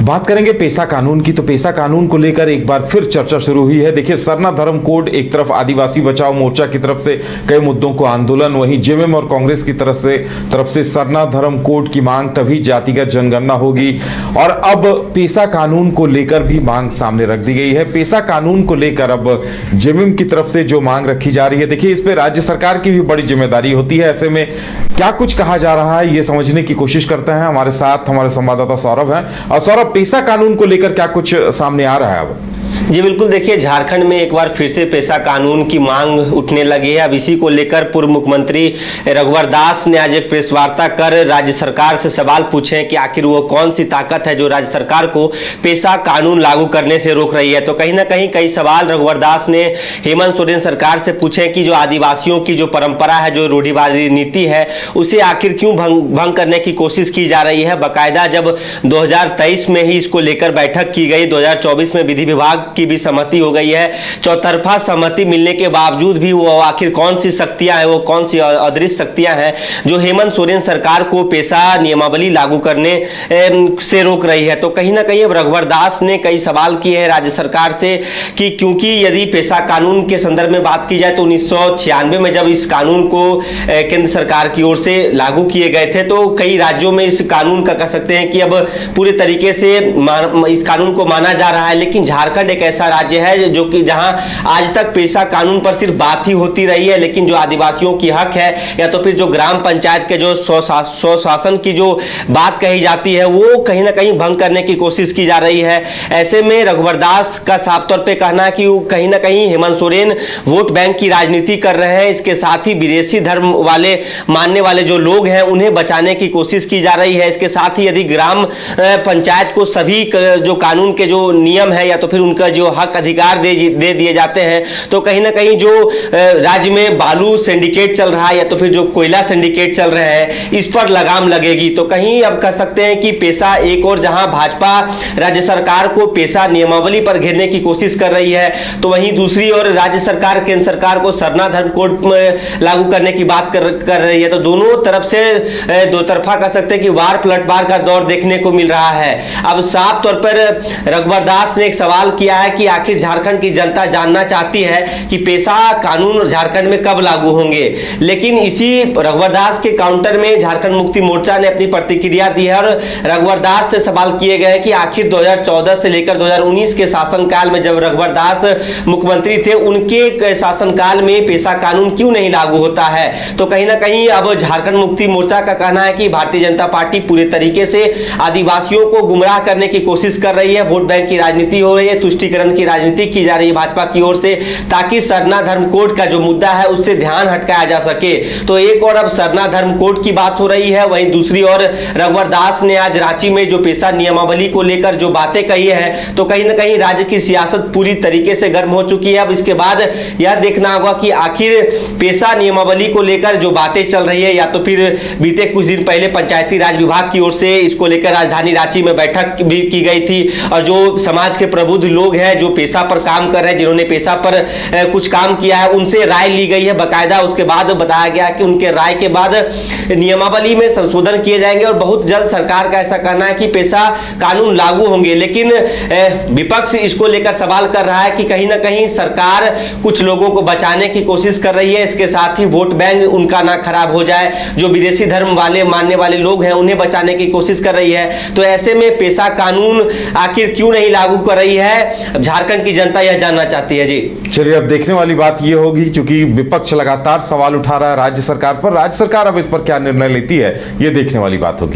बात करेंगे पेशा कानून की। तो पेशा कानून को लेकर एक बार फिर चर्चा शुरू हुई है। देखिए, सरना धर्म कोड एक तरफ आदिवासी बचाओ मोर्चा की तरफ से कई मुद्दों को आंदोलन, वहीं जेएमएम और कांग्रेस की तरफ से सरना धर्म कोड की मांग, तभी जातिगत जनगणना होगी। और अब पेशा कानून को लेकर भी मांग सामने रख दी गई है। पेशा कानून को लेकर अब जेएमएम की तरफ से जो मांग रखी जा रही है, देखिए इस पे राज्य सरकार की भी बड़ी जिम्मेदारी होती है। ऐसे में क्या कुछ कहा जा रहा है, ये समझने की कोशिश करते हैं। हमारे साथ हमारे संवाददाता सौरभ हैं। और सौरभ, पेशा कानून को लेकर क्या कुछ सामने आ रहा है अब? जी बिल्कुल, देखिए झारखंड में एक बार फिर से पेशा कानून की मांग उठने लगी है। अब इसी को लेकर पूर्व मुख्यमंत्री रघुवर दास ने आज एक प्रेस वार्ता कर राज्य सरकार से सवाल पूछे कि आखिर वो कौन सी ताकत है जो राज्य सरकार को पेशा कानून लागू करने से रोक रही है। तो कहीं ना कहीं कई सवाल रघुवर दास ने हेमंत सोरेन सरकार से पूछे कि जो आदिवासियों की जो परंपरा है, जो रूढ़िवादी नीति है, उसे आखिर क्यों भंग करने की कोशिश की जा रही है। बाकायदा जब 2023 में ही इसको लेकर बैठक की गई, 2024 में विधि विभाग की भी सहमति हो गई है। चौतरफा सहमति मिलने के बावजूद भी वो आखिर कौन सी शक्तियां हैं, वो कौन सी अदृश्य शक्तियां हैं जो हेमंत सोरेन सरकार को पेशा नियमावली लागू करने से रोक रही है। तो कहीं ना कहीं अब रघुवर दास ने कई सवाल किए हैं राज्य सरकार से कि क्योंकि यदि पेशा कानून के संदर्भ में बात की जाए तो 1996 में जब इस कानून को केंद्र सरकार की ओर से लागू किए गए थे, तो कई राज्यों में इस कानून का कह सकते हैं कि अब पूरे तरीके से इस कानून को माना जा रहा है। लेकिन झारखंड एक ऐसा राज्य है जो कि जहां आज तक पेशा कानून पर सिर्फ बात ही होती रही है, लेकिन जो आदिवासियों की हक है या तो फिर जो ग्राम पंचायत के जो स्वशासन की जो बात कही जाती है, वो कहीं ना कहीं भंग करने की कोशिश की जा रही है। ऐसे में रघुवर दास का साफ तौर पे कहना है कि कहीं ना कहीं हेमंत सोरेन वोट बैंक की राजनीति कर रहे हैं। इसके साथ ही विदेशी धर्म वाले मानने वाले जो लोग हैं उन्हें बचाने की कोशिश की जा रही है। इसके साथ ही यदि ग्राम पंचायत को सभी जो कानून के जो नियम है या तो फिर उनका जो हक अधिकार दे दिए जाते हैं, तो कहीं ना कहीं जो राज्य में बालू सिंडिकेट चल रहा है या तो फिर जो कोयला सिंडिकेट चल रहे हैं, इस पर लगाम लगेगी। तो कहीं अब कह सकते हैं कि पेशा एक और जहां भाजपा राज्य सरकार को पेशा नियमावली पर घेरने की कोशिश कर रही है, तो वहीं दूसरी ओर राज्य सरकार केंद्र सरकार को सरना धर्म कोड लागू करने की बात कर रही है। तो दोनों तरफ से दो तरफा कह सकते हैं कि वार पलटवार का दौर देखने को मिल रहा है। अब साफ तौर पर रघुवर दास ने एक सवाल किया है कि आखिर झारखंड की जनता जानना चाहती है कि पेशा कानून झारखंड में कब लागू होंगे। लेकिन इसी रघुवर दास के काउंटर में झारखंड मुक्ति मोर्चा ने अपनी प्रतिक्रिया दी है और रघुवर दास से सवाल किए गए कि आखिर 2014 से लेकर 2019 के शासनकाल में जब रघुवर दास मुख्यमंत्री थे, उनके शासनकाल में पेशा कानून क्यों नहीं लागू होता है। तो कहीं ना कहीं अब झारखंड मुक्ति मोर्चा का कहना है कि भारतीय जनता पार्टी पूरे तरीके से आदिवासियों को गुमराह करने की कोशिश कर रही है। वोट बैंक की राजनीति हो रही है, तुष्टीकरण की राजनीति की जा रही है भाजपा की ओर से, ताकि सरना धर्म कोड का जो मुद्दा है उससे ध्यान हटकाया जा सके। तो एक और अब सरना धर्म कोड की बात हो रही है, वहीं दूसरी ओर रघुवर दास ने आज रांची में जो पेशा नियमावली को लेकर जो बातें कही है, तो कहीं ना कहीं राज्य की सियासत पूरी तरीके से गर्म हो चुकी है। अब इसके बाद यह देखना होगा कि आखिर पेशा नियमावली को लेकर जो बातें चल रही है, या तो फिर बीते कुछ दिन पहले पंचायती राज विभाग की ओर से इसको लेकर राजधानी रांची में बैठक भी की गई थी और जो समाज के प्रबुद्ध लोग हैं जो पेशा पर काम कर रहे हैं, जिन्होंने पेशा पर कुछ काम किया है, उनसे राय ली गई है बाकायदा। उसके बाद बताया गया कि उनके राय के बाद नियमावली में संशोधन किए जाएंगे और बहुत जल्द सरकार का ऐसा कहना है कि पेशा कानून लागू होंगे। लेकिन विपक्ष इसको लेकर सवाल कर रहा है कि कहीं ना कहीं सरकार कुछ लोगों को बचाने की कोशिश कर रही है, इसके साथ ही वोट बैंक उनका ना खराब हो जाए, जो विदेशी धर्म वाले मानने वाले लोग हैं उन्हें बचाने की कोशिश कर रही है। तो ऐसे में पेशा कानून आखिर क्यों नहीं लागू कर रही है, झारखंड की जनता यह जानना चाहती है। जी चलिए, अब देखने वाली बात यह होगी, क्योंकि विपक्ष लगातार सवाल उठा रहा है राज्य सरकार पर। राज्य सरकार अब इस पर क्या निर्णय लेती है, यह देखने वाली बात होगी।